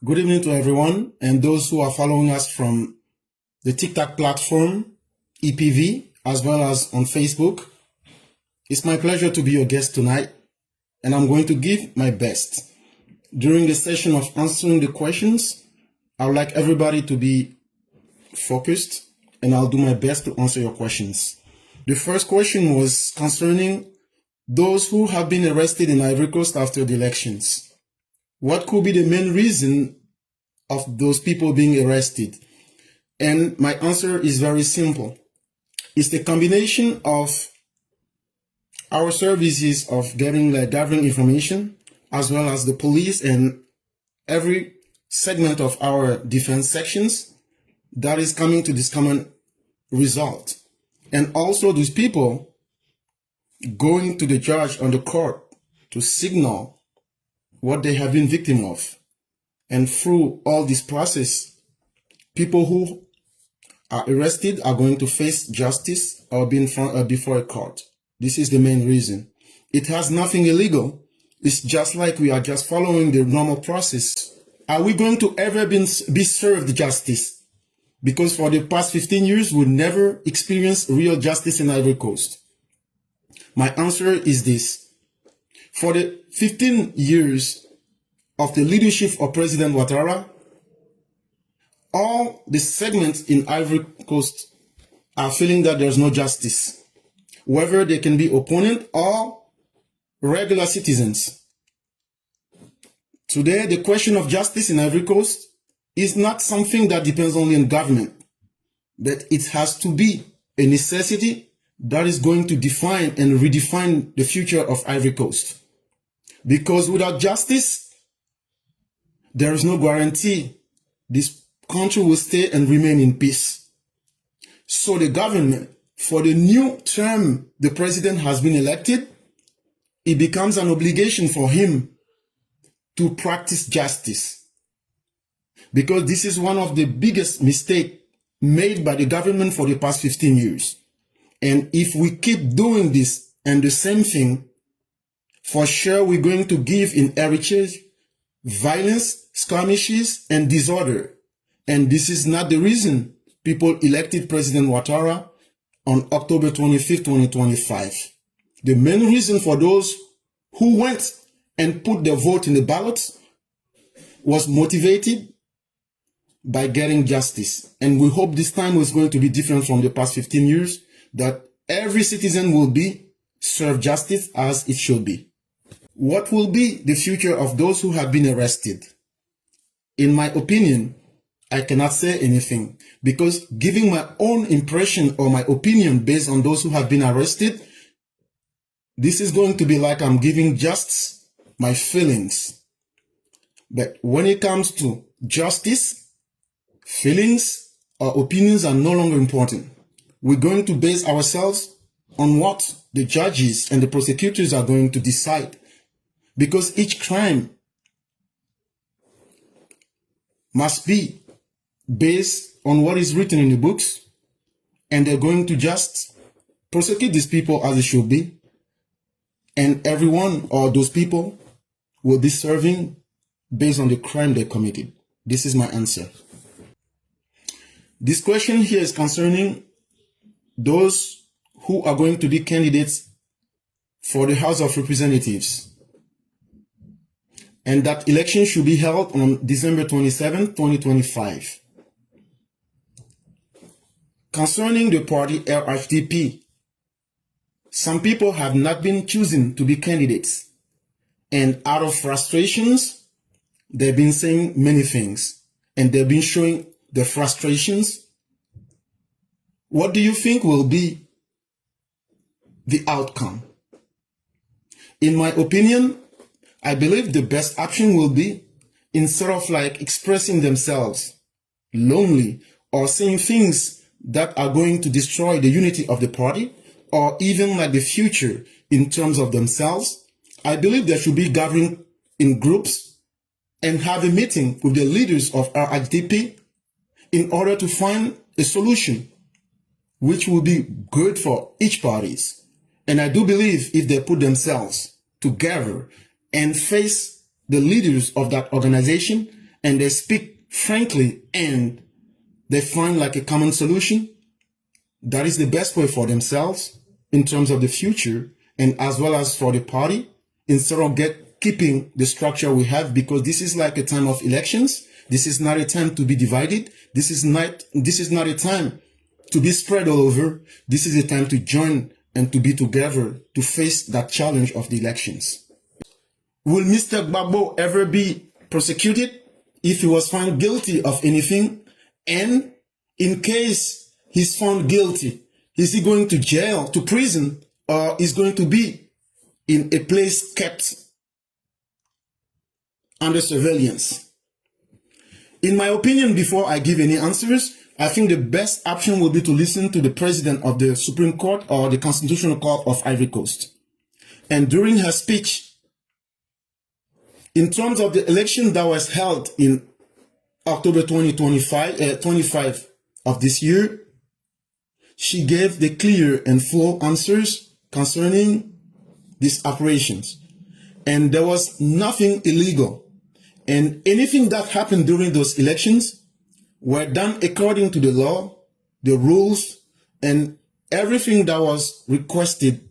Good evening to everyone and those who are following us from the TikTok platform, EPV, as well as on Facebook. It's my pleasure to be your guest tonight, and I'm going to give my best. During the session of answering the questions, I would like everybody to be focused, and I'll do my best to answer your questions. The first question was concerning those who have been arrested in Ivory Coast after the elections. What could be the main reason of those people being arrested? And my answer is very simple. It's the combination of our services of gathering information, as well as the police and every segment of our defense sections that is coming to this common result. And also those people going to the judge on the court to signal what they have been victim of. And through all this process, people who are arrested are going to face justice or be in front before a court. This is the main reason. It has nothing illegal. It's just like we are just following the normal process. Are we going to ever be served justice? Because for the past 15 years, we never experienced real justice in Ivory Coast. My answer is this. For the 15 years of the leadership of President Ouattara, all the segments in Ivory Coast are feeling that there's no justice, whether they can be opponent or regular citizens. Today, the question of justice in Ivory Coast is not something that depends only on government, but it has to be a necessity that is going to define and redefine the future of Ivory Coast. Because without justice, there is no guarantee this country will stay and remain in peace. So the government, for the new term the president has been elected, it becomes an obligation for him to practice justice. Because this is one of the biggest mistakes made by the government for the past 15 years. And if we keep doing this and the same thing, for sure we're going to give in heritage violence, skirmishes, and disorder. And this is not the reason people elected President Ouattara on October 25th, 2025. The main reason for those who went and put their vote in the ballots was motivated by getting justice. And we hope this time is going to be different from the past 15 years, that every citizen will be served justice as it should be. What will be the future of those who have been arrested? In my opinion, I cannot say anything, because giving my own impression or my opinion based on those who have been arrested, this is going to be like I'm giving just my feelings. But when it comes to justice, feelings or opinions are no longer important. We're going to base ourselves on what the judges and the prosecutors are going to decide. Because each crime must be based on what is written in the books, and they're going to just prosecute these people as it should be, and everyone or those people will be serving based on the crime they committed. This is my answer. This question here is concerning those who are going to be candidates for the House of Representatives. And that election should be held on December 27, 2025. Concerning the party RHDP, some people have not been chosen to be candidates. And out of frustrations, they've been saying many things. And they've been showing their frustrations. What do you think will be the outcome? In my opinion, I believe the best option will be, instead of like expressing themselves lonely or saying things that are going to destroy the unity of the party or even like the future in terms of themselves, I believe they should be gathering in groups and have a meeting with the leaders of our HDP in order to find a solution which will be good for each parties. And I do believe if they put themselves together and face the leaders of that organization and they speak frankly and they find like a common solution, that is the best way for themselves in terms of the future and as well as for the party, instead of keeping the structure we have, because this is like a time of elections. This is not a time to be divided. This is not a time to be spread all over. This is a time to join and to be together to face that challenge of the elections. Will Mr. Gbagbo ever be prosecuted if he was found guilty of anything? And in case he's found guilty, is he going to jail, to prison, or is going to be in a place kept under surveillance? In my opinion, before I give any answers, I think the best option will be to listen to the president of the Supreme Court or the Constitutional Court of Ivory Coast. And during her speech, in terms of the election that was held in October 25 of this year, she gave the clear and full answers concerning these operations. And there was nothing illegal. And anything that happened during those elections were done according to the law, the rules, and everything that was requested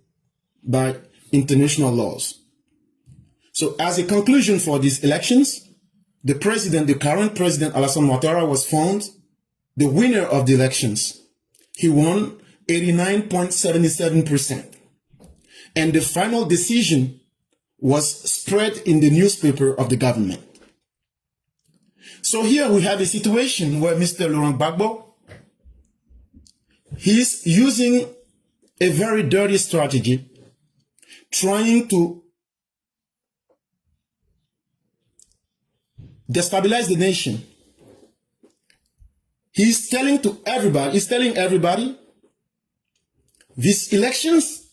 by international laws. So as a conclusion for these elections, the current president, Alassane Ouattara, was found the winner of the elections. He won 89.77%. And the final decision was spread in the newspaper of the government. So here we have a situation where Mr. Laurent Gbagbo, he's using a very dirty strategy, trying to destabilize the nation. He's telling everybody, these elections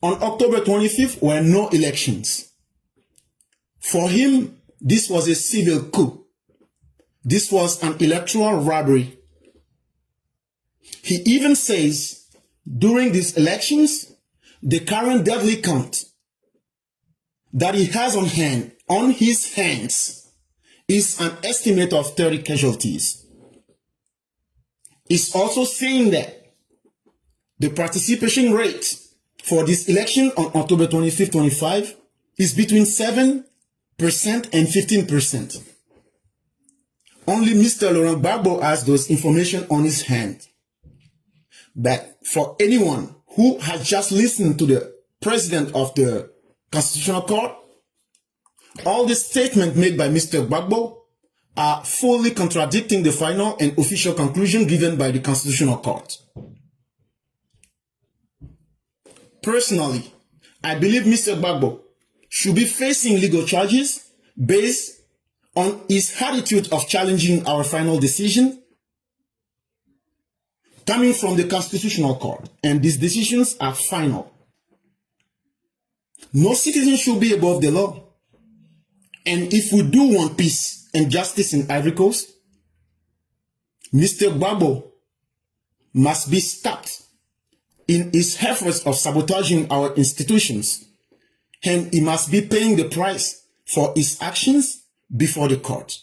on October 25th were no elections. For him, this was a civil coup. This was an electoral robbery. He even says during these elections, the current deadly count that he has on his hands is an estimate of 30 casualties. He's also saying that the participation rate for this election on October 25th, 25 is between 7% and 15%. Only Mr. Laurent Gbagbo has those information on his hand. But for anyone who has just listened to the president of the Constitutional Court, all the statements made by Mr. Gbagbo are fully contradicting the final and official conclusion given by the Constitutional Court. Personally, I believe Mr. Gbagbo should be facing legal charges based on his attitude of challenging our final decision coming from the Constitutional Court. And these decisions are final. No citizen should be above the law. And if we do want peace and justice in Ivory Coast, Mr. Gbagbo must be stopped in his efforts of sabotaging our institutions, and he must be paying the price for his actions before the court.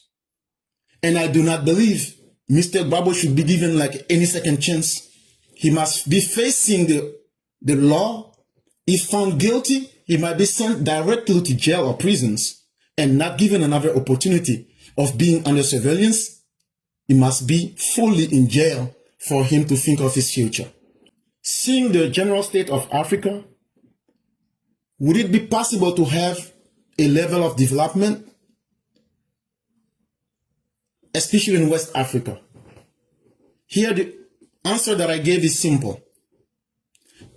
And I do not believe Mr. Gbagbo should be given like any second chance. He must be facing the law. If found guilty, he might be sent directly to jail or prisons and not given another opportunity of being under surveillance. He must be fully in jail for him to think of his future. Seeing the general state of Africa, would it be possible to have a level of development, especially in West Africa? Here the answer that I gave is simple.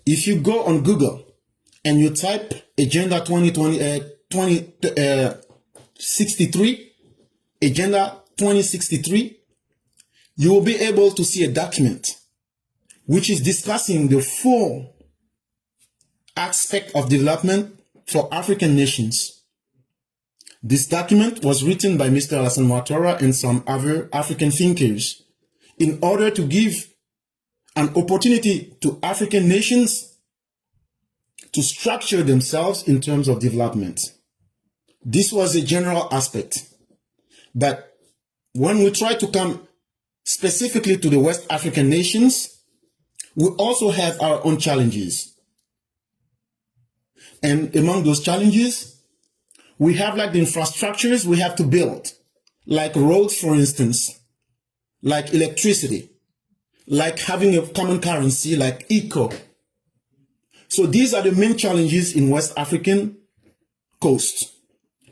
If you go on Google and you type Agenda 2063, Agenda 2063, you will be able to see a document which is discussing the full aspect of development for African nations. This document was written by Mr. Alassane Ouattara and some other African thinkers in order to give an opportunity to African nations to structure themselves in terms of development. This was a general aspect. But when we try to come specifically to the West African nations, we also have our own challenges. And among those challenges, we have like the infrastructures we have to build, like roads, for instance, like electricity, like having a common currency, like eco. So these are the main challenges in West African coast.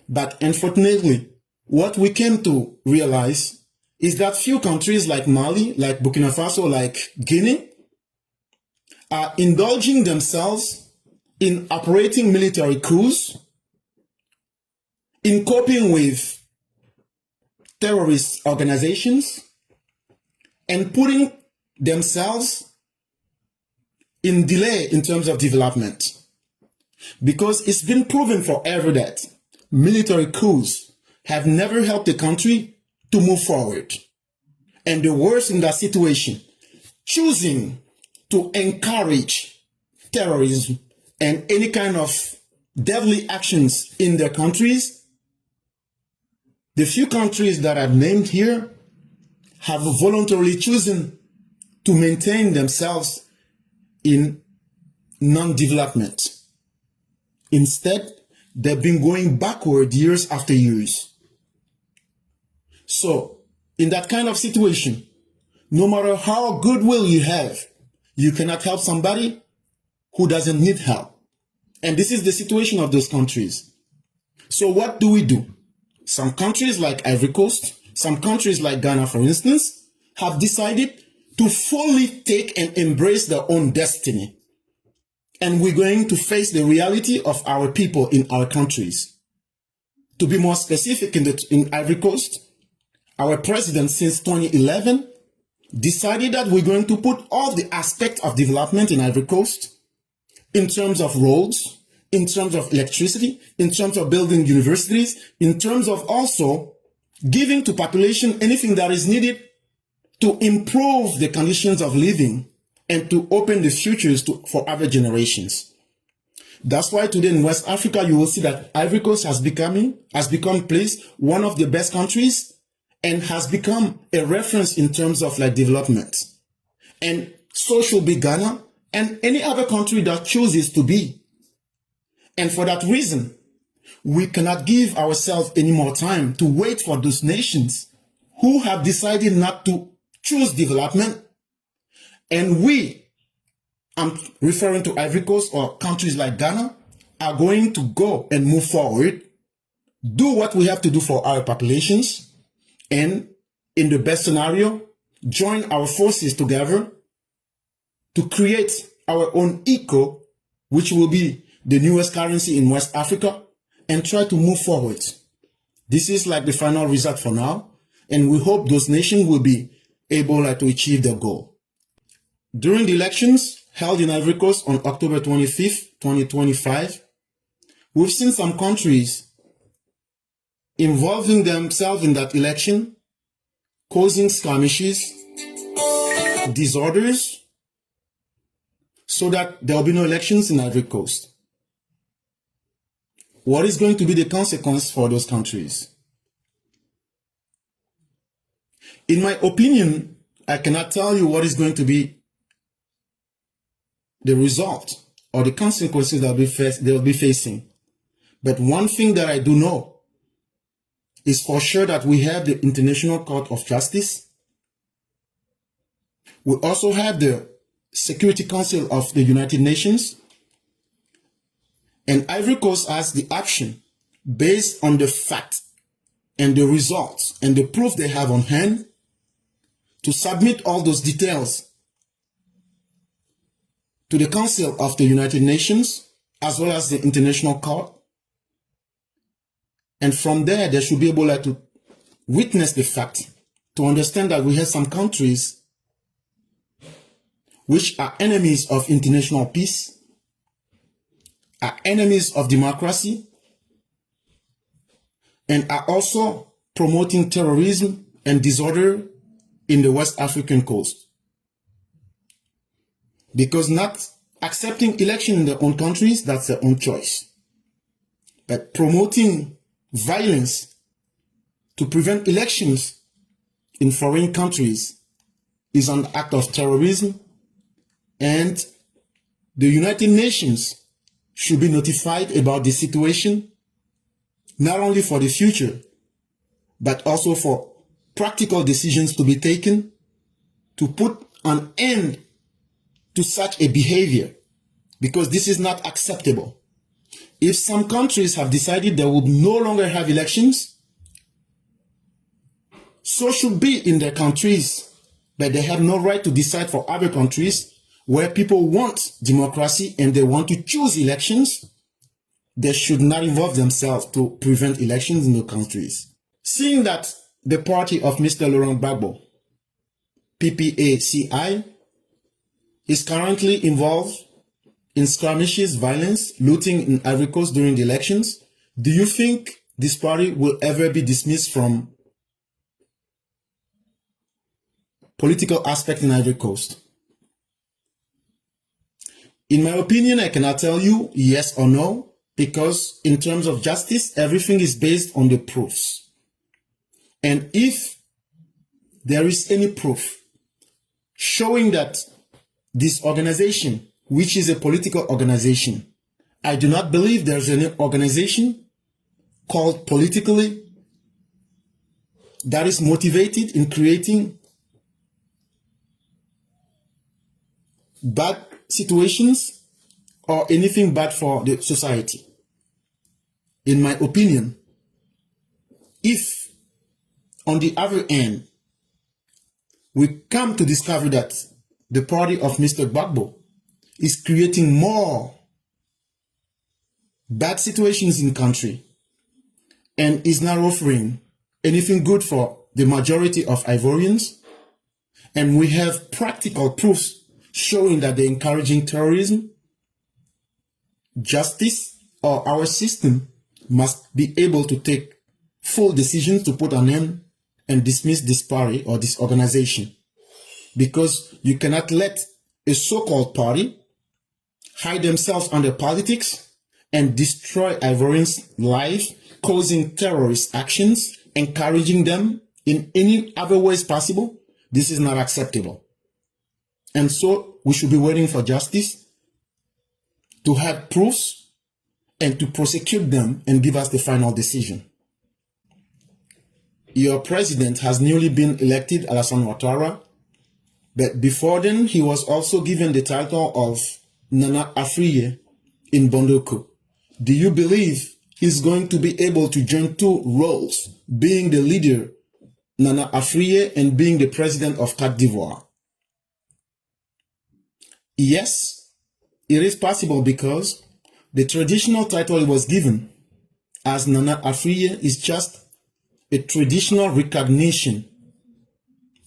But unfortunately, what we came to realize is that few countries like Mali, like Burkina Faso, like Guinea, are indulging themselves in operating military coups, in coping with terrorist organizations, and putting themselves in delay in terms of development. Because it's been proven forever that military coups have never helped the country to move forward. And the worst in that situation, choosing to encourage terrorism and any kind of deadly actions in their countries, the few countries that I've named here have voluntarily chosen to maintain themselves in non-development. Instead, they've been going backward years after years. So, in that kind of situation, no matter how goodwill you have, you cannot help somebody who doesn't need help. And this is the situation of those countries. So what do? Some countries like Ivory Coast, some countries like Ghana, for instance, have decided to fully take and embrace their own destiny. And we're going to face the reality of our people in our countries. To be more specific, in Ivory Coast, our president since 2011 decided that we're going to put all the aspects of development in Ivory Coast in terms of roads, in terms of electricity, in terms of building universities, in terms of also giving to population anything that is needed to improve the conditions of living and to open the futures for other generations. That's why today in West Africa, you will see that Ivory Coast has become please, one of the best countries and has become a reference in terms of like development. And so should be Ghana and any other country that chooses to be. And for that reason, we cannot give ourselves any more time to wait for those nations who have decided not to choose development. And we, I'm referring to Ivory Coast or countries like Ghana, are going to go and move forward, do what we have to do for our populations, and in the best scenario, join our forces together to create our own eco, which will be the newest currency in West Africa, and try to move forward. This is like the final result for now, and we hope those nations will be able to achieve their goal. During the elections held in Ivory Coast on October 25th, 2025, we've seen some countries involving themselves in that election, causing skirmishes, disorders, so that there will be no elections in Ivory Coast. What is going to be the consequence for those countries? In my opinion, I cannot tell you what is going to be the result or the consequences that they'll be facing. But one thing that I do know is for sure that we have the International Court of Justice. We also have the Security Council of the United Nations. And Ivory Coast has the option, based on the fact and the results and the proof they have on hand, to submit all those details to the Council of the United Nations, as well as the International Court. And from there, they should be able to witness the fact, to understand that we have some countries which are enemies of international peace, are enemies of democracy, and are also promoting terrorism and disorder in the West African coast. Because not accepting election in their own countries, that's their own choice. But promoting violence to prevent elections in foreign countries is an act of terrorism, and the United Nations should be notified about the situation, not only for the future, but also for practical decisions to be taken to put an end to such a behavior, because this is not acceptable. If some countries have decided they will no longer have elections, so should be in their countries, but they have no right to decide for other countries where people want democracy and they want to choose elections. They should not involve themselves to prevent elections in the countries. Seeing that the party of Mr. Laurent Gbagbo, PPACI, is currently involved in skirmishes, violence, looting in Ivory Coast during the elections, do you think this party will ever be dismissed from political aspect in Ivory Coast? In my opinion, I cannot tell you yes or no, because in terms of justice, everything is based on the proofs. And if there is any proof showing that this organization, which is a political organization, I do not believe there's any organization called politically that is motivated in creating bad situations or anything bad for the society. In my opinion, if on the other end, we come to discover that the party of Mr. Gbagbo is creating more bad situations in country and is not offering anything good for the majority of Ivorians, and we have practical proofs showing that they're encouraging terrorism, justice or our system must be able to take full decisions to put an end and dismiss this party or this organization. Because you cannot let a so-called party hide themselves under politics and destroy Ivorians' lives, causing terrorist actions, encouraging them in any other ways possible. This is not acceptable. And so we should be waiting for justice to have proofs and to prosecute them and give us the final decision. Your president has newly been elected, Alassane Ouattara, but before then, he was also given the title of Nana Afriye in Bondoko. Do you believe he's going to be able to join two roles, being the leader, Nana Afriye, and being the president of Côte d'Ivoire? Yes, it is possible, because the traditional title he was given as Nana Afriye is just a traditional recognition,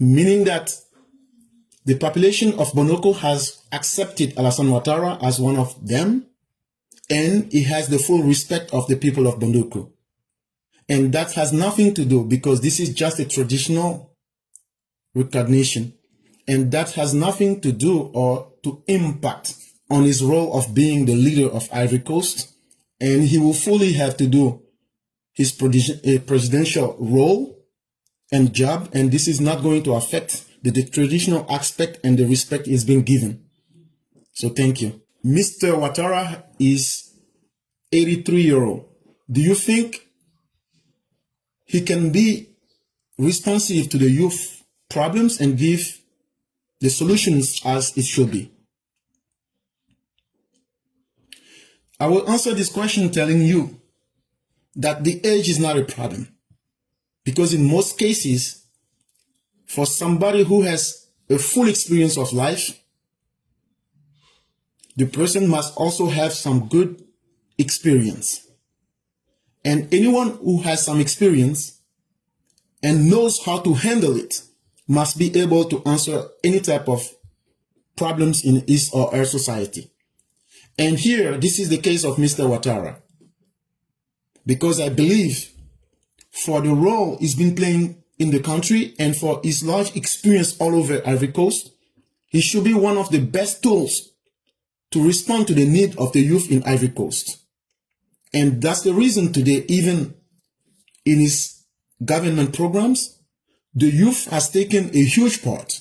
meaning that the population of Bondoko has accepted Alassane Ouattara as one of them, and he has the full respect of the people of Bondoko. And that has nothing to do, because this is just a traditional recognition, and that has nothing to do or to impact on his role of being the leader of Ivory Coast, and he will fully have to do his presidential role and job, and this is not going to affect the traditional aspect and the respect is being given. So thank you. Mr. Ouattara is 83-year-old. Do you think he can be responsive to the youth problems and give the solutions as it should be? I will answer this question telling you that the age is not a problem, because in most cases, for somebody who has a full experience of life, the person must also have some good experience. And anyone who has some experience and knows how to handle it must be able to answer any type of problems in his or her society. And here, this is the case of Mr. Ouattara, because I believe for the role he's been playing in the country and for his large experience all over Ivory Coast, he should be one of the best tools to respond to the need of the youth in Ivory Coast. And that's the reason today, even in his government programs, the youth has taken a huge part,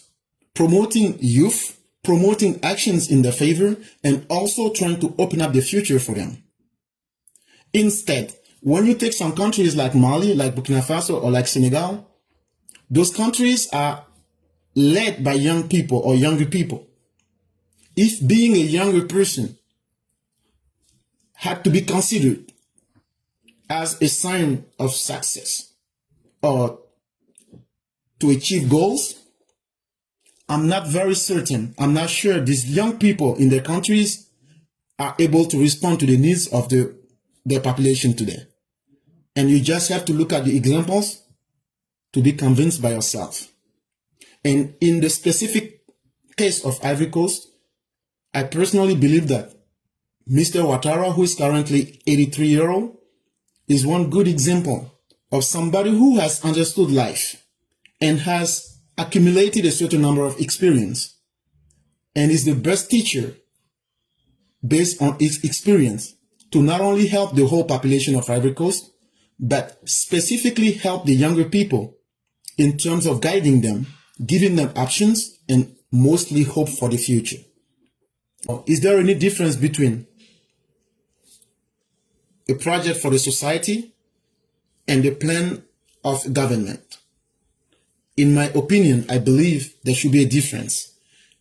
promoting youth, promoting actions in their favor, and also trying to open up the future for them. Instead, when you take some countries like Mali, like Burkina Faso, or like Senegal, those countries are led by young people or younger people. If being a younger person had to be considered as a sign of success or to achieve goals, I'm not very certain. I'm not sure these young people in their countries are able to respond to the needs of their population today. And you just have to look at the examples to be convinced by yourself. And in the specific case of Ivory Coast, I personally believe that Mr. Ouattara, who is currently 83-year-old, is one good example of somebody who has understood life and has accumulated a certain number of experience and is the best teacher based on his experience to not only help the whole population of Ivory Coast, but specifically help the younger people in terms of guiding them, giving them options, and mostly hope for the future. Is there any difference between a project for the society and a plan of government? In my opinion, I believe there should be a difference.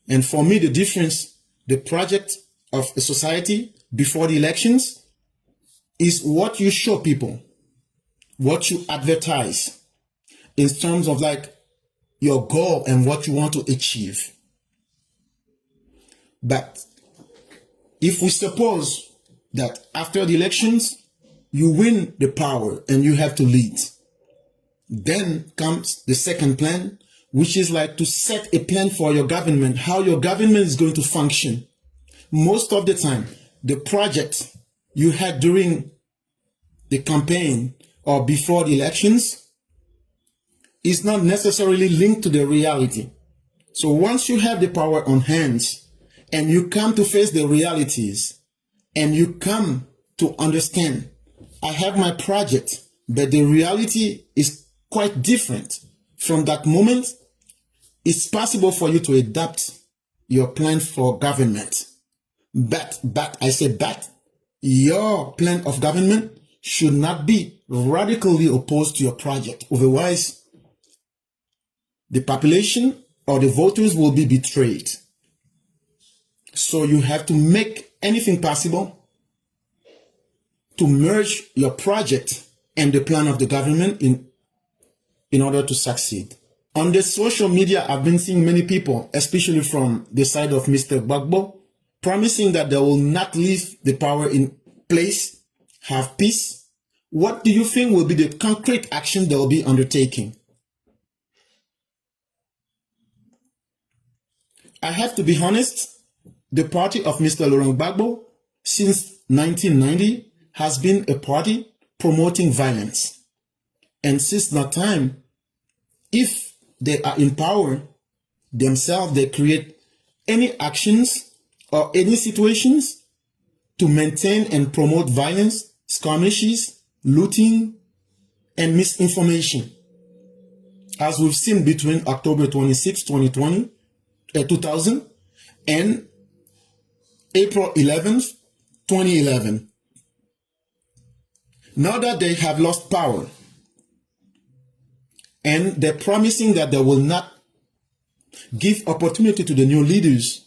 And for me, the difference, the project of a society before the elections is what you show people, what you advertise in terms of like your goal and what you want to achieve. But if we suppose that after the elections, you win the power and you have to lead, then comes the second plan, which is like to set a plan for your government, how your government is going to function. Most of the time, the project you had during the campaign or before the elections is not necessarily linked to the reality. So once you have the power on hands and you come to face the realities and you come to understand, I have my project, but the reality is quite different. From that moment, it's possible for you to adapt your plan for government. But your plan of government should not be radically opposed to your project. Otherwise, the population or the voters will be betrayed. So you have to make anything possible to merge your project and the plan of the government in order to succeed. On the social media, I've been seeing many people, especially from the side of Mr. Gbagbo, promising that they will not leave the power in place, have peace. What do you think will be the concrete action they will be undertaking? I have to be honest, the party of Mr. Laurent Gbagbo since 1990 has been a party promoting violence. And since that time, if they are in power themselves, they create any actions or any situations to maintain and promote violence, skirmishes, looting, and misinformation. As we've seen between October 26, 2020, and April 11th, 2011. Now that they have lost power, and they're promising that they will not give opportunity to the new leaders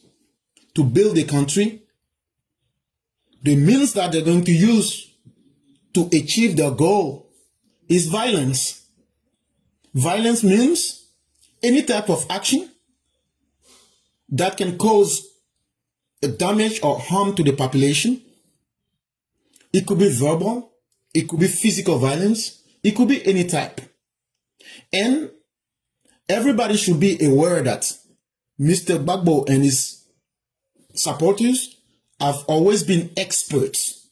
to build the country, the means that they're going to use to achieve their goal is violence. Violence means any type of action that can cause a damage or harm to the population. It could be verbal, it could be physical violence, it could be any type. And everybody should be aware that Mr. Gbagbo and his supporters have always been experts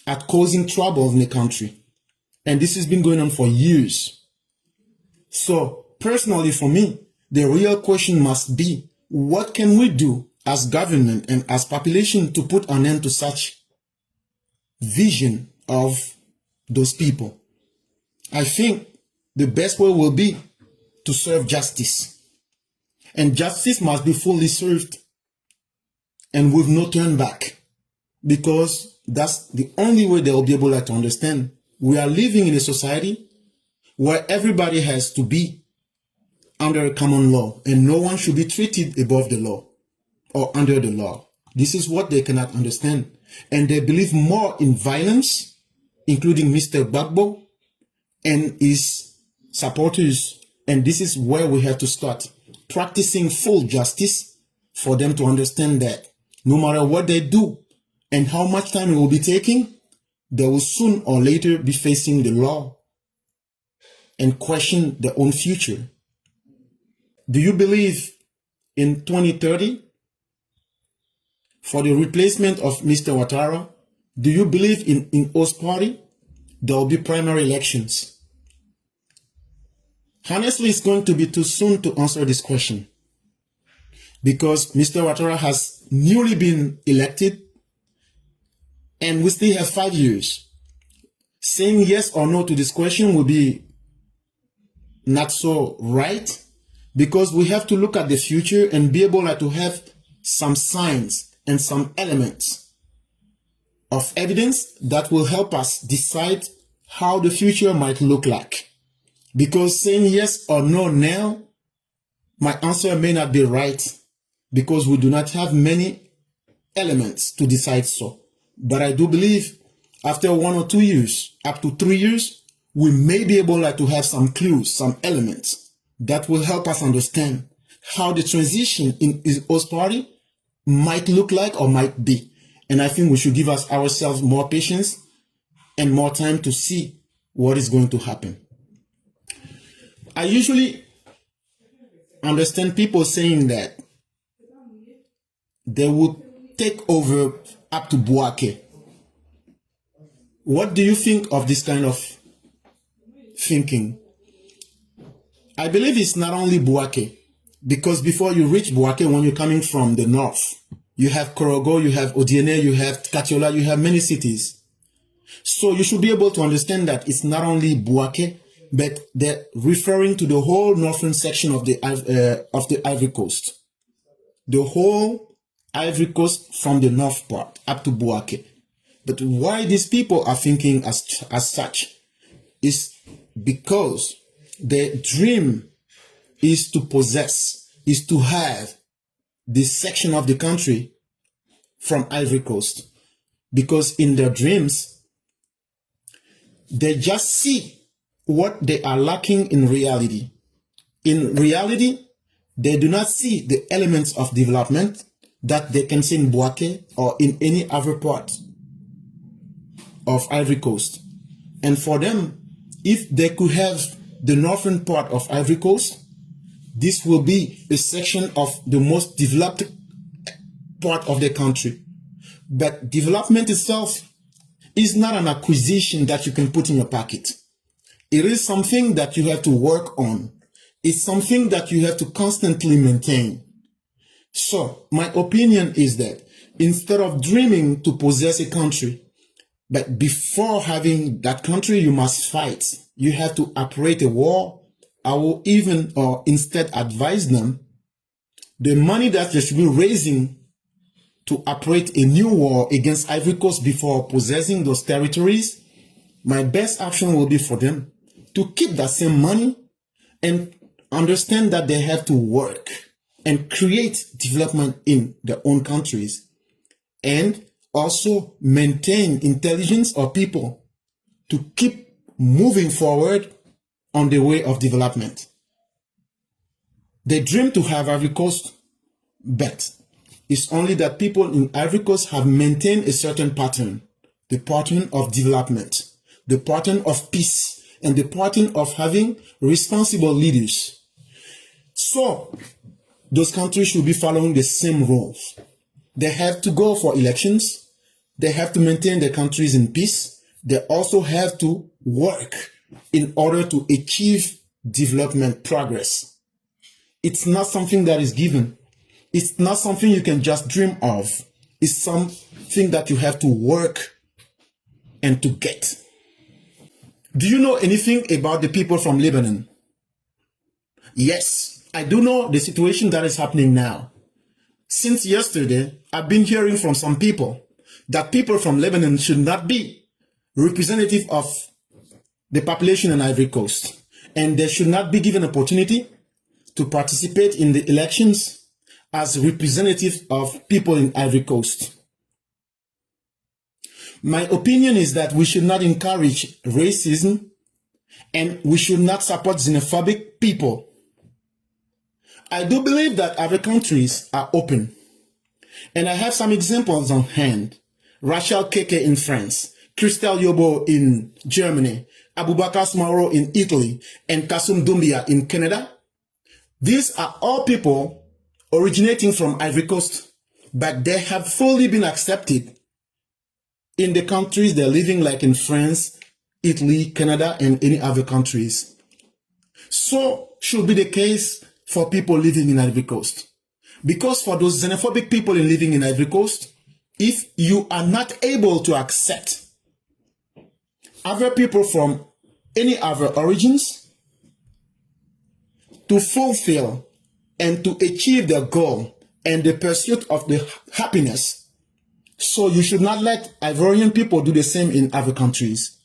at causing trouble in the country. And this has been going on for years. So personally for me, the real question must be, what can we do as government and as population to put an end to such vision of those people? I think the best way will be to serve justice. And justice must be fully served and with no turn back, because that's the only way they will be able to understand. We are living in a society where everybody has to be under a common law and no one should be treated above the law or under the law. This is what they cannot understand. And they believe more in violence, including Mr. Gbagbo and his supporters. And this is where we have to start practicing full justice for them to understand that no matter what they do and how much time it will be taking, they will soon or later be facing the law and question their own future. Do you believe in 2030 for the replacement of Mr. Ouattara? Do you believe in host party? There will be primary elections. Honestly, it's going to be too soon to answer this question, because Mr. Ouattara has newly been elected and we still have 5 years. Saying yes or no to this question will be not so right, because we have to look at the future and be able to have some signs and some elements of evidence that will help us decide how the future might look like. Because saying yes or no now, my answer may not be right, because we do not have many elements to decide so. But I do believe after 1 or 2 years, up to 3 years, we may be able to have some clues, some elements that will help us understand how the transition in his host party might look like or might be. And I think we should give ourselves more patience and more time to see what is going to happen. I usually understand people saying that they will take over up to Bouaké. What do you think of this kind of thinking? I believe it's not only Bouaké, because before you reach Bouaké, when you're coming from the north, you have Korogo, you have Odiene, you have Katiola, you have many cities. So you should be able to understand that it's not only Bouaké, but they're referring to the whole northern section of the Ivory Coast. The whole Ivory Coast from the north part up to Bouaké. But why these people are thinking as such is because their dream is to possess, is to have this section of the country from Ivory Coast. Because in their dreams, they just see what they are lacking in reality. In reality, they do not see the elements of development that they can see in Bouaké or in any other part of Ivory Coast. And for them, if they could have the northern part of Ivory Coast, this will be a section of the most developed part of the country. But development itself is not an acquisition that you can put in your pocket. It is something that you have to work on. It's something that you have to constantly maintain. So my opinion is that instead of dreaming to possess a country, but before having that country, you must fight. You have to operate a war. I will even or instead advise them the money that they should be raising to operate a new war against Ivory Coast before possessing those territories. My best option will be for them to keep that same money and understand that they have to work and create development in their own countries, and also maintain intelligence of people to keep moving forward on the way of development. They dream to have Ivory Coast, but it's only that people in Ivory Coast have maintained a certain pattern, the pattern of development, the pattern of peace, and the pattern of having responsible leaders. So those countries should be following the same rules. They have to go for elections. They have to maintain their countries in peace. They also have to work in order to achieve development progress. It's not something that is given. It's not something you can just dream of. It's something that you have to work and to get. Do you know anything about the people from Lebanon? Yes, I do know the situation that is happening now. Since yesterday, I've been hearing from some people that people from Lebanon should not be representative of the population in Ivory Coast, and they should not be given opportunity to participate in the elections as representative of people in Ivory Coast. My opinion is that we should not encourage racism and we should not support xenophobic people. I do believe that other countries are open, and I have some examples on hand. Rachel Keke in France, Christelle Yobo in Germany, Abubakar Smaro in Italy, and Kasum Doumbia in Canada. These are all people originating from Ivory Coast, but they have fully been accepted in the countries they're living, like in France, Italy, Canada, and any other countries. So should be the case for people living in Ivory Coast. Because for those xenophobic people living in Ivory Coast, if you are not able to accept other people from any other origins to fulfill and to achieve their goal and the pursuit of the happiness, so you should not let Ivorian people do the same in other countries.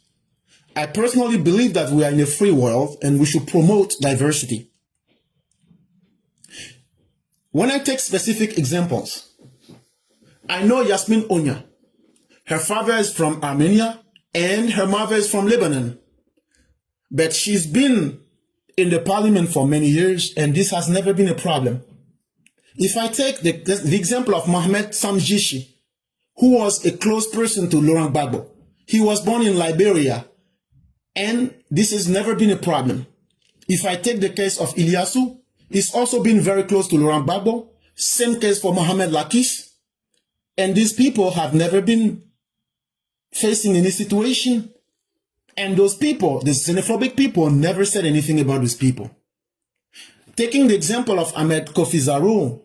I personally believe that we are in a free world and we should promote diversity. When I take specific examples, I know Yasmin Onya. Her father is from Armenia and her mother is from Lebanon. But she's been in the parliament for many years and this has never been a problem. If I take the example of Mohamed Samjishi, who was a close person to Laurent Gbagbo. He was born in Liberia and this has never been a problem. If I take the case of Ilyasu, he's also been very close to Laurent Gbagbo. Same case for Mohamed Lakish. And these people have never been facing any situation. And those people, the xenophobic people, never said anything about these people. Taking the example of Ahmed Kofi Zarou,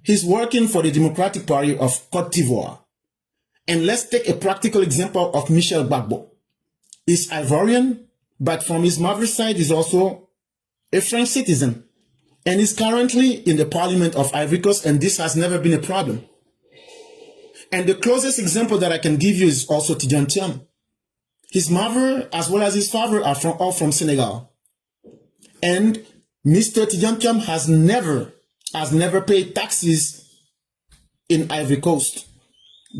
he's working for the Democratic Party of Côte d'Ivoire. And let's take a practical example of Michel Gbagbo. He's Ivorian, but from his mother's side, he's also a French citizen. And is currently in the parliament of Ivory Coast, and this has never been a problem. And the closest example that I can give you is also Tidjane Thiam. His mother, as well as his father, are all from Senegal. And Mr. Tidjane Thiam has never paid taxes in Ivory Coast.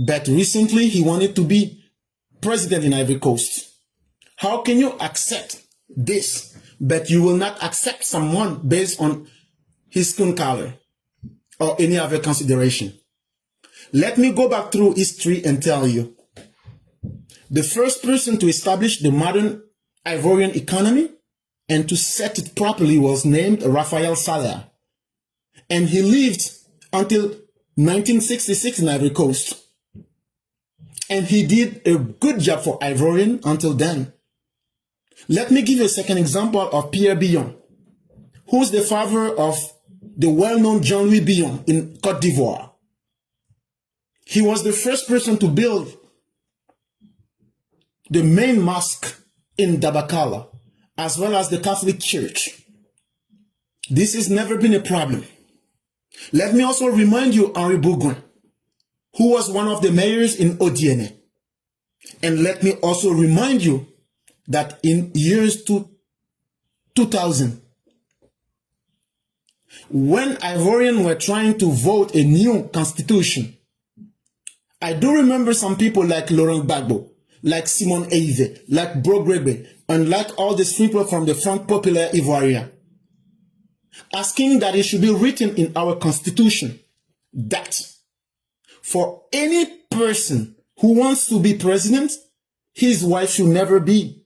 But recently, he wanted to be president in Ivory Coast. How can you accept this, but you will not accept someone based on his skin color or any other consideration? Let me go back through history and tell you. The first person to establish the modern Ivorian economy and to set it properly was named Raphael Salah. And he lived until 1966 in Ivory Coast. And he did a good job for Ivorian until then. Let me give you a second example of Pierre Billon, who's the father of the well-known Jean-Louis Billon in Côte d'Ivoire. He was the first person to build the main mosque in Dabakala, as well as the Catholic Church. This has never been a problem. Let me also remind you Henri Bourgoin, who was one of the mayors in Odiene. And let me also remind you that in years 2000, when Ivorians were trying to vote a new constitution, I do remember some people like Laurent Gbagbo, like Simon Eive, like Brogrebe, and like all these people from the Front Populaire Ivoirien, asking that it should be written in our constitution that for any person who wants to be president, his wife should never be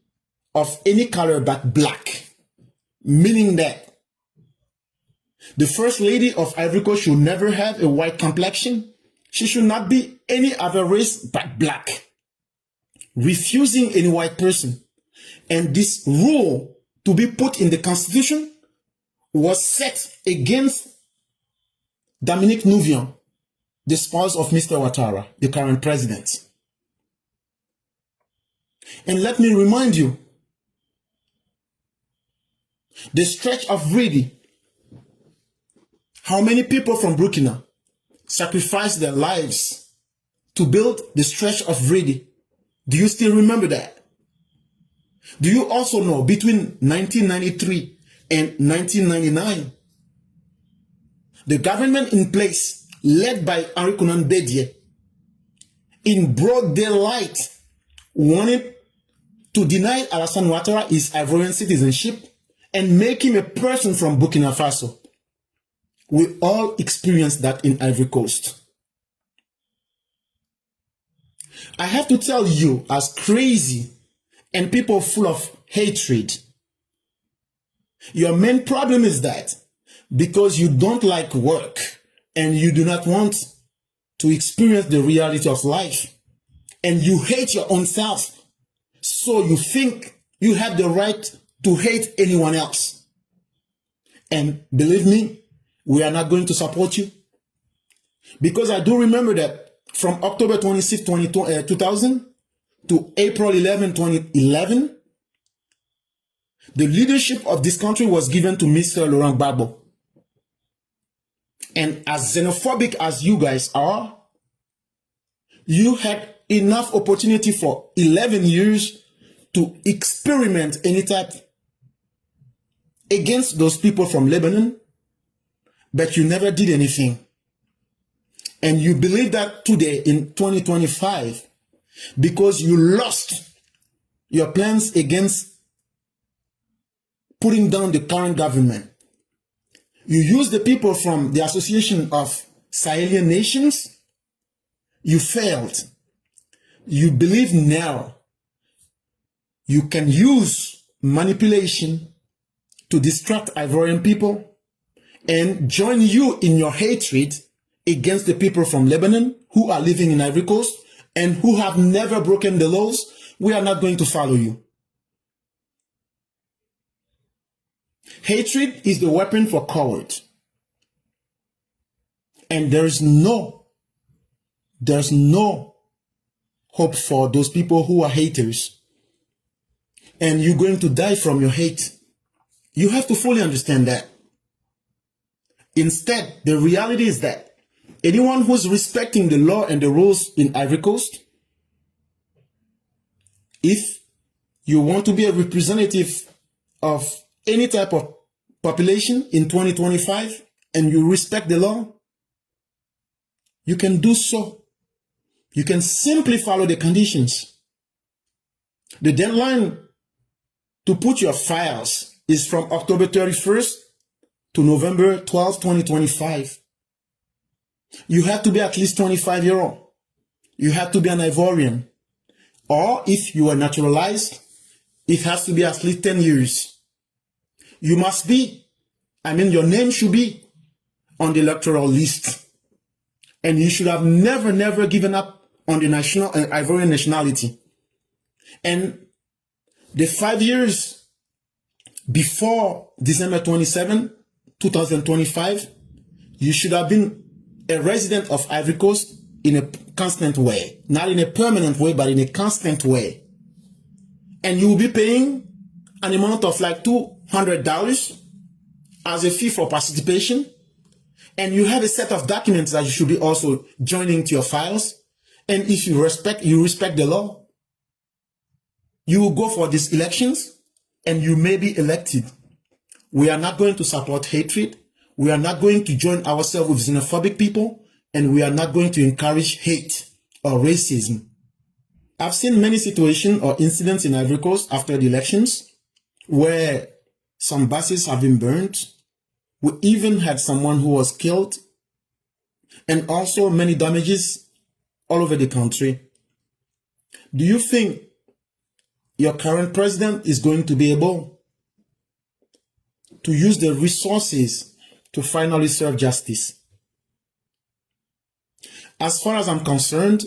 of any color but black. Meaning that the first lady of Ivory Coast should never have a white complexion. She should not be any other race but black. Refusing any white person. And this rule to be put in the constitution was set against Dominique Nouvion, the spouse of Mr. Ouattara, the current president. And let me remind you The stretch of Vrede. How many people from Burkina sacrificed their lives to build the stretch of Vrede? Do you still remember that? Do you also know between 1993 and 1999, the government in place, led by Henri Konan Bédié, in broad daylight, wanted to deny Alassane Ouattara his Ivorian citizenship and make him a person from Burkina Faso. We all experienced that in Ivory Coast. I have to tell you, as crazy and people full of hatred, your main problem is that because you don't like work and you do not want to experience the reality of life and you hate your own self, so you think you have the right to hate anyone else. And believe me, we are not going to support you. Because I do remember that from October 26, 2000 to April 11, 2011, the leadership of this country was given to Mr. Laurent Gbagbo. And as xenophobic as you guys are, you had enough opportunity for 11 years to experiment any type against those people from Lebanon, but you never did anything. And you believe that today in 2025, because you lost your plans against putting down the current government. You use the people from the Association of Sahelian Nations. You failed. You believe now you can use manipulation to distract Ivorian people and join you in your hatred against the people from Lebanon who are living in Ivory Coast and who have never broken the laws. We are not going to follow you. Hatred is the weapon for cowards. And there's no hope for those people who are haters. And you're going to die from your hate. You have to fully understand that. Instead, the reality is that anyone who's respecting the law and the rules in Ivory Coast, if you want to be a representative of any type of population in 2025 and you respect the law, you can do so. You can simply follow the conditions. The deadline to put your files is from October 31st to November 12, 2025. You have to be at least 25 years old. You have to be an Ivorian. Or if you are naturalized, it has to be at least 10 years. You must be, your name should be on the electoral list. And you should have never given up on the national and Ivorian nationality. And the 5 years before December 27, 2025, you should have been a resident of Ivory Coast in a constant way. Not in a permanent way, but in a constant way. And you will be paying an amount of like $200 as a fee for participation. And you have a set of documents that you should be also joining to your files. And if you respect the law, you will go for these elections and you may be elected. We are not going to support hatred. We are not going to join ourselves with xenophobic people. And we are not going to encourage hate or racism. I've seen many situations or incidents in Ivory Coast after the elections where some buses have been burnt. We even had someone who was killed and also many damages all over the country. Do you think your current president is going to be able to use the resources to finally serve justice? As far as I'm concerned,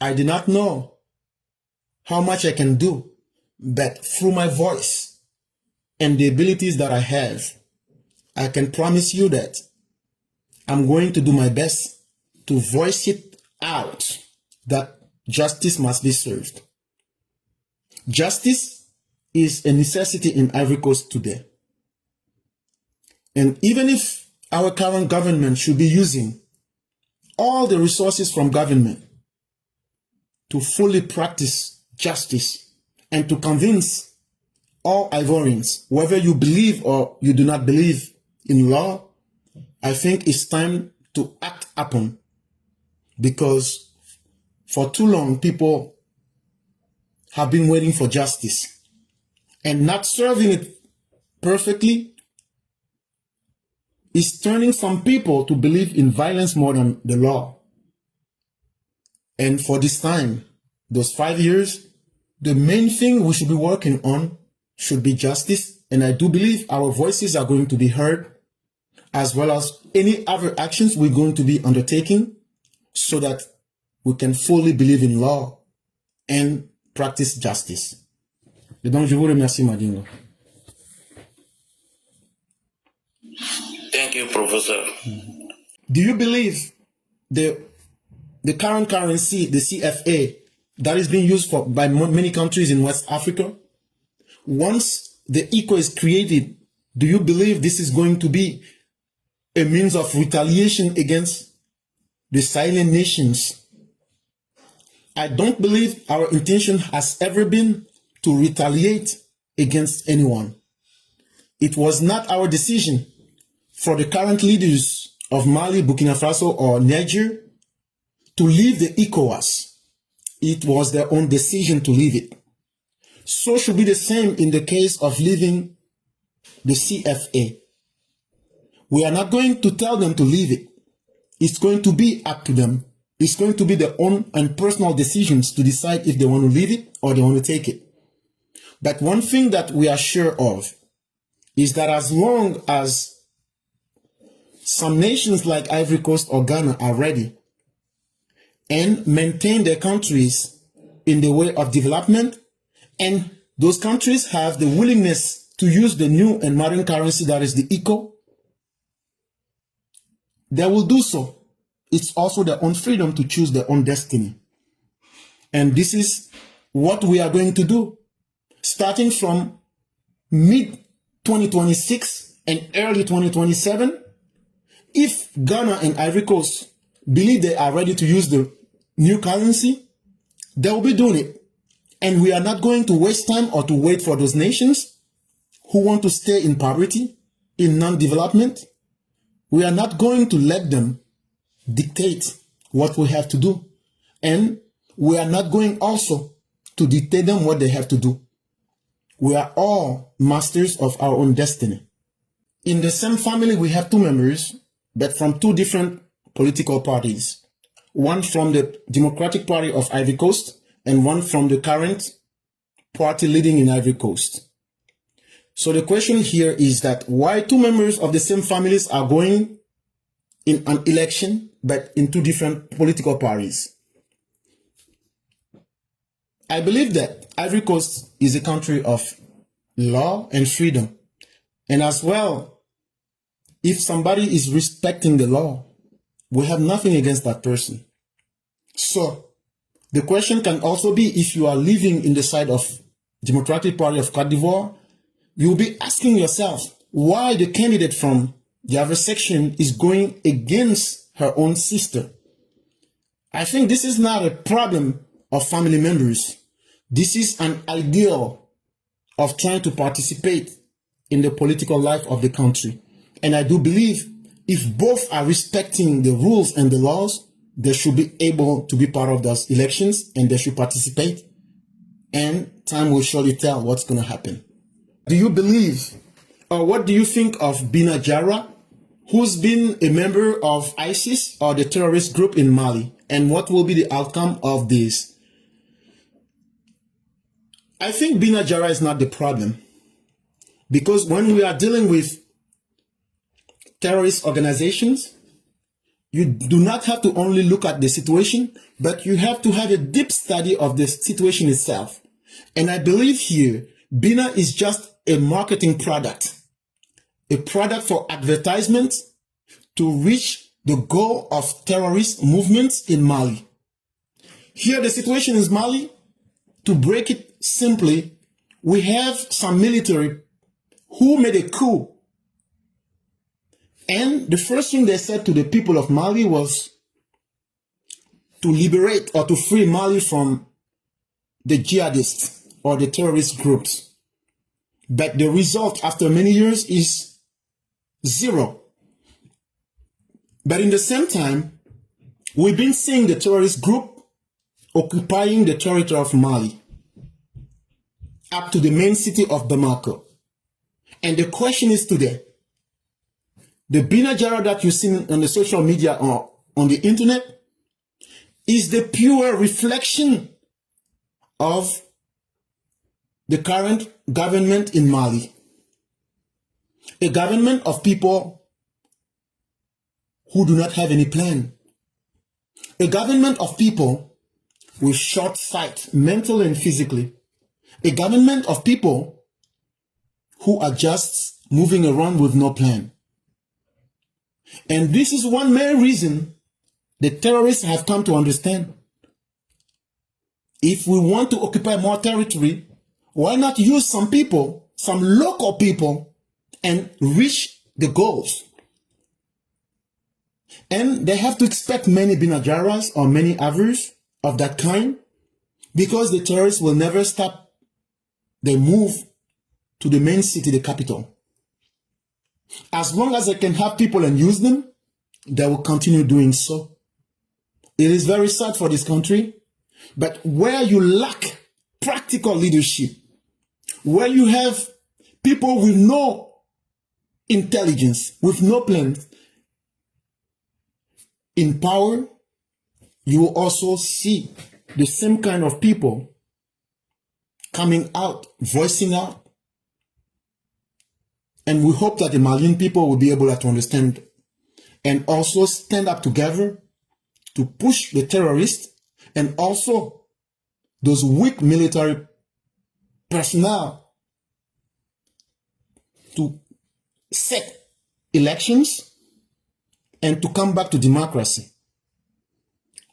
I do not know how much I can do, but through my voice and the abilities that I have, I can promise you that I'm going to do my best to voice it out that justice must be served. Justice is a necessity in Ivory Coast today. And even if our current government should be using all the resources from government to fully practice justice and to convince all Ivorians, whether you believe or you do not believe in law, I think it's time to act upon, because for too long people have been waiting for justice and not serving it perfectly is turning some people to believe in violence more than the law. And for this time, those 5 years, the main thing we should be working on should be justice. And I do believe our voices are going to be heard, as well as any other actions we're going to be undertaking, so that we can fully believe in law and practice justice. Et donc, je vous remercie, Madingo. Thank you, Professor. Do you believe the current currency, the CFA, that is being used by many countries in West Africa, once the ECO is created, do you believe this is going to be a means of retaliation against the Sahelan nations? I don't believe our intention has ever been to retaliate against anyone. It was not our decision for the current leaders of Mali, Burkina Faso, or Niger to leave the ECOWAS. It was their own decision to leave it. So should be the same in the case of leaving the CFA. We are not going to tell them to leave it. It's going to be up to them. It's going to be their own and personal decisions to decide if they want to leave it or they want to take it. But one thing that we are sure of is that as long as some nations like Ivory Coast or Ghana are ready and maintain their countries in the way of development, and those countries have the willingness to use the new and modern currency that is the ECO, they will do so. It's also their own freedom to choose their own destiny. And this is what we are going to do. Starting from mid-2026 and early 2027, if Ghana and Ivory Coast believe they are ready to use the new currency, they will be doing it. And we are not going to waste time or to wait for those nations who want to stay in poverty, in non-development. We are not going to let them dictate what we have to do. And we are not going also to dictate them what they have to do. We are all masters of our own destiny. In the same family, we have two members, but from two different political parties. One from the Democratic Party of Ivory Coast and one from the current party leading in Ivory Coast. So the question here is that why two members of the same families are going in an election, but in two different political parties? I believe that Ivory Coast is a country of law and freedom. And as well, if somebody is respecting the law, we have nothing against that person. So the question can also be, if you are living in the side of Democratic Party of Côte d'Ivoire, you'll be asking yourself why the candidate from the other section is going against her own sister. I think this is not a problem of family members. This is an ideal of trying to participate in the political life of the country. And I do believe if both are respecting the rules and the laws, they should be able to be part of those elections and they should participate. And time will surely tell what's going to happen. Do you believe, or what do you think of Bina Jara, who's been a member of ISIS or the terrorist group in Mali? And what will be the outcome of this? I think Bina Jara is not the problem. Because when we are dealing with terrorist organizations, you do not have to only look at the situation, but you have to have a deep study of the situation itself. And I believe here, Bina is just a marketing product, a product for advertisement to reach the goal of terrorist movements in Mali. Here, the situation is Mali. To break it simply, we have some military who made a coup And the first thing they said to the people of Mali was to liberate or to free Mali from the jihadists or the terrorist groups. But the result after many years is zero. But in the same time, we've been seeing the terrorist group occupying the territory of Mali up to the main city of Bamako. And the question is today, the Binajara that you see on the social media or on the internet is the pure reflection of the current government in Mali. A government of people who do not have any plan. A government of people with short sight, mentally and physically. A government of people who are just moving around with no plan. And this is one main reason the terrorists have come to understand. If we want to occupy more territory, why not use some people, some local people, and reach the goals? And they have to expect many Binajaras or many others of that kind, because the terrorists will never stop their move to the main city, the capital. As long as they can have people and use them, they will continue doing so. It is very sad for this country, but where you lack practical leadership, where you have people with no intelligence, with no plan in power, you will also see the same kind of people coming out, voicing out. And we hope that the Malian people will be able to understand and also stand up together to push the terrorists and also those weak military personnel to set elections and to come back to democracy.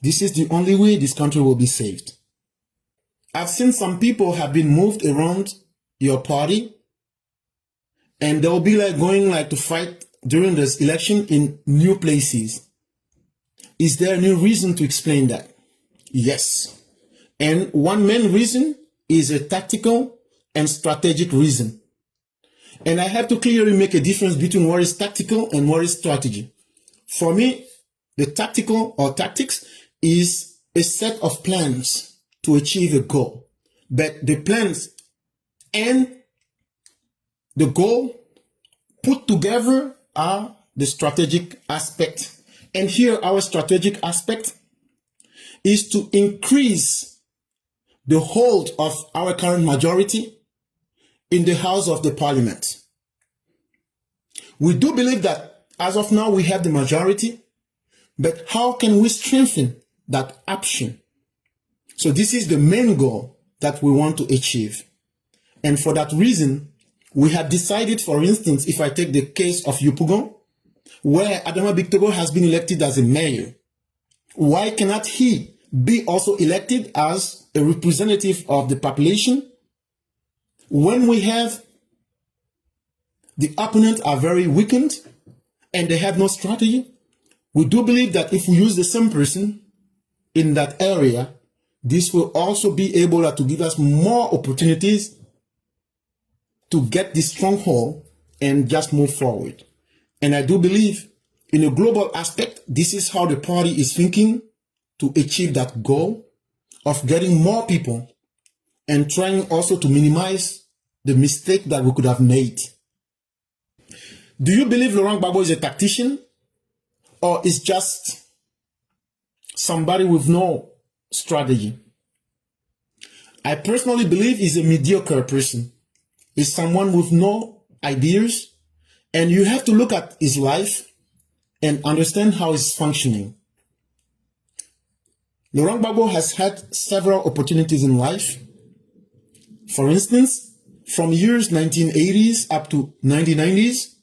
This is the only way this country will be saved. I've seen some people have been moved around your party, and they'll be like going like to fight during this election in new places. Is there any reason to explain that? Yes. And one main reason is a tactical and strategic reason. And I have to clearly make a difference between what is tactical and what is strategy. For me, the tactical or tactics is a set of plans to achieve a goal. But the plans and the goal put together are the strategic aspect. And here our strategic aspect is to increase the hold of our current majority in the House of the Parliament. We do believe that as of now we have the majority, but how can we strengthen that option? So this is the main goal that we want to achieve. And for that reason, we have decided, for instance, if I take the case of Yopougon, where Adama Bictogo has been elected as a mayor, why cannot he be also elected as a representative of the population? When we have the opponents are very weakened and they have no strategy, we do believe that if we use the same person in that area, this will also be able to give us more opportunities to get this stronghold and just move forward. And I do believe in a global aspect, this is how the party is thinking to achieve that goal of getting more people and trying also to minimize the mistake that we could have made. Do you believe Laurent Gbagbo is a tactician, or is just somebody with no strategy? I personally believe he's a mediocre person. He's someone with no ideas, and you have to look at his life and understand how he's functioning. Laurent Gbagbo has had several opportunities in life. For instance, from years 1980s up to 1990s,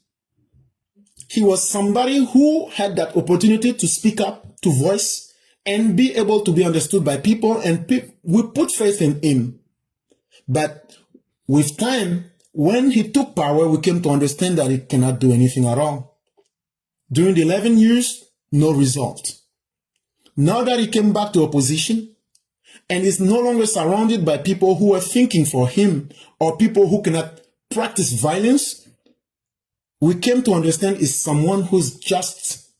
he was somebody who had that opportunity to speak up, to voice, and be able to be understood by people, and we put faith in him. But with time, when he took power, we came to understand that he cannot do anything at all. During the 11 years, no result. Now that he came back to opposition and is no longer surrounded by people who are thinking for him or people who cannot practice violence, we came to understand is someone who's just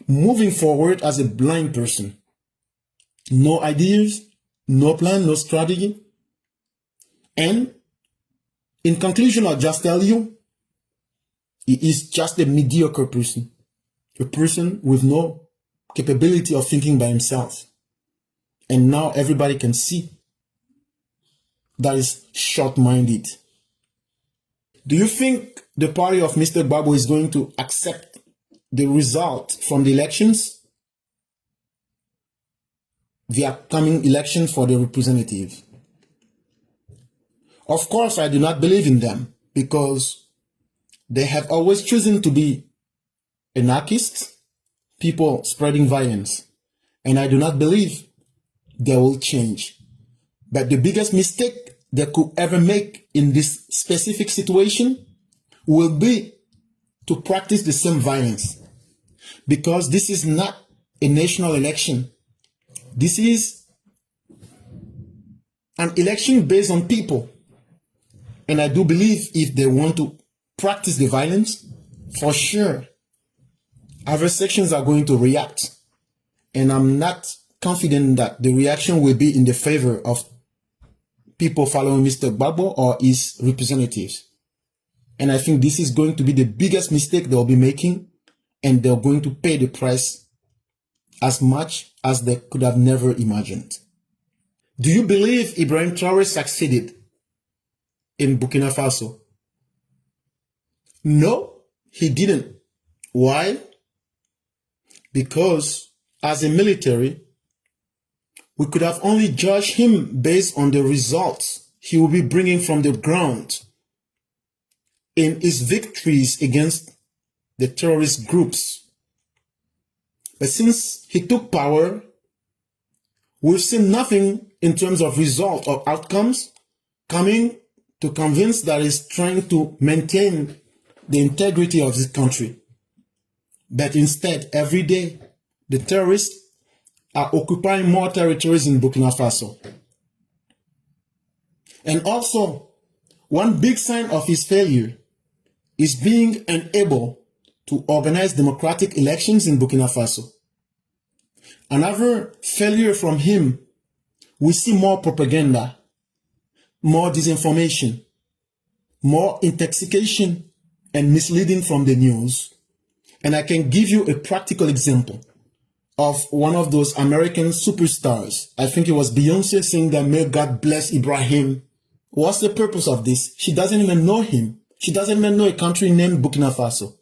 moving forward as a blind person. No ideas, no plan, no strategy. And in conclusion, I'll just tell you, he is just a mediocre person. A person with no capability of thinking by himself. And now everybody can see that is short-minded. Do you think the party of Mr. Gbagbo is going to accept the result from the elections? The upcoming election for the representatives? Of course, I do not believe in them because they have always chosen to be anarchists, people spreading violence. And I do not believe they will change. But the biggest mistake they could ever make in this specific situation will be to practice the same violence. Because this is not a national election. This is an election based on people. And I do believe if they want to practice the violence, for sure, other sections are going to react. And I'm not confident that the reaction will be in the favor of people following Mr. Gbagbo or his representatives. And I think this is going to be the biggest mistake they'll be making, and they're going to pay the price as much as they could have never imagined. Do you believe Ibrahim Traoré succeeded in Burkina Faso? No, he didn't. Why? Because as a military, we could have only judged him based on the results he will be bringing from the ground in his victories against the terrorist groups. But since he took power, we've seen nothing in terms of result or outcomes coming to convince that he's trying to maintain the integrity of this country. But instead, every day, the terrorists are occupying more territories in Burkina Faso. And also, one big sign of his failure is being unable to organize democratic elections in Burkina Faso. Another failure from him, we see more propaganda, more disinformation, more intoxication and misleading from the news. And I can give you a practical example of one of those American superstars. I think it was Beyonce saying that may God bless Ibrahim. What's the purpose of this? She doesn't even know him. She doesn't even know a country named Burkina Faso.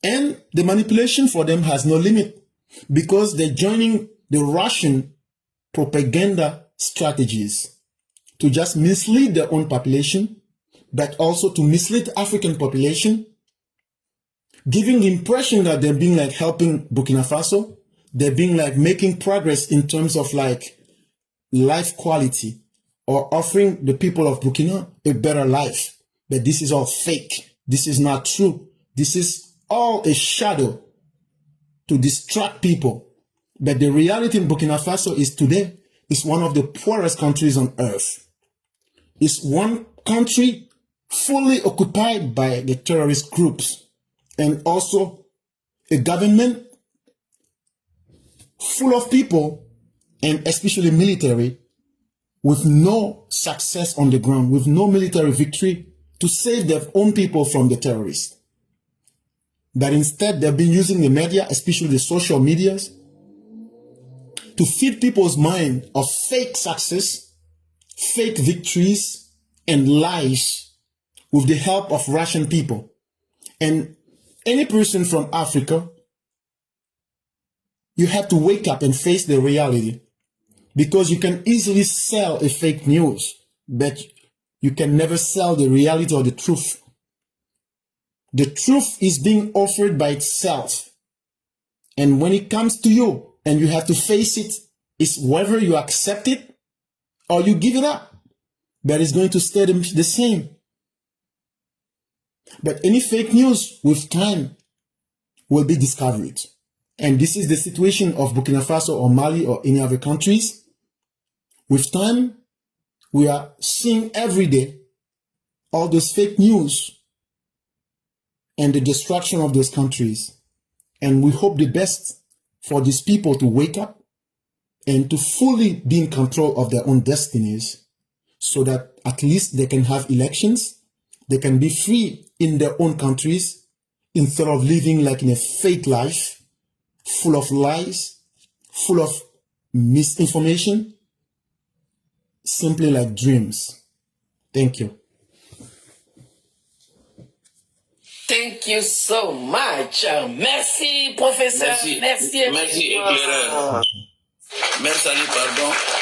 And the manipulation for them has no limit because they're joining the Russian propaganda strategies to just mislead their own population, but also to mislead the African population, giving the impression that they're being like helping Burkina Faso. They're being like making progress in terms of like life quality or offering the people of Burkina a better life. But this is all fake. This is not true. This is all a shadow to distract people. But the reality in Burkina Faso is today is one of the poorest countries on earth. It's one country fully occupied by the terrorist groups and also a government full of people and especially military with no success on the ground, with no military victory to save their own people from the terrorists. But instead, they've been using the media, especially the social medias, to feed people's mind of fake success, fake victories, and lies with the help of Russian people. And any person from Africa, you have to wake up and face the reality, because you can easily sell a fake news, but you can never sell the reality or the truth. The truth is being offered by itself. And when it comes to you and you have to face it, it's whether you accept it or you give it up. But it's going to stay the same. But any fake news with time will be discovered. And this is the situation of Burkina Faso or Mali or any other countries. With time, we are seeing every day all those fake news and the destruction of those countries. And we hope the best for these people to wake up and to fully be in control of their own destinies so that at least they can have elections, they can be free in their own countries instead of living like in a fake life, full of lies, full of misinformation, simply like dreams. Thank you. Thank you so much. Merci, professeur. Merci. Merci, éclaireur. Merci, pardon.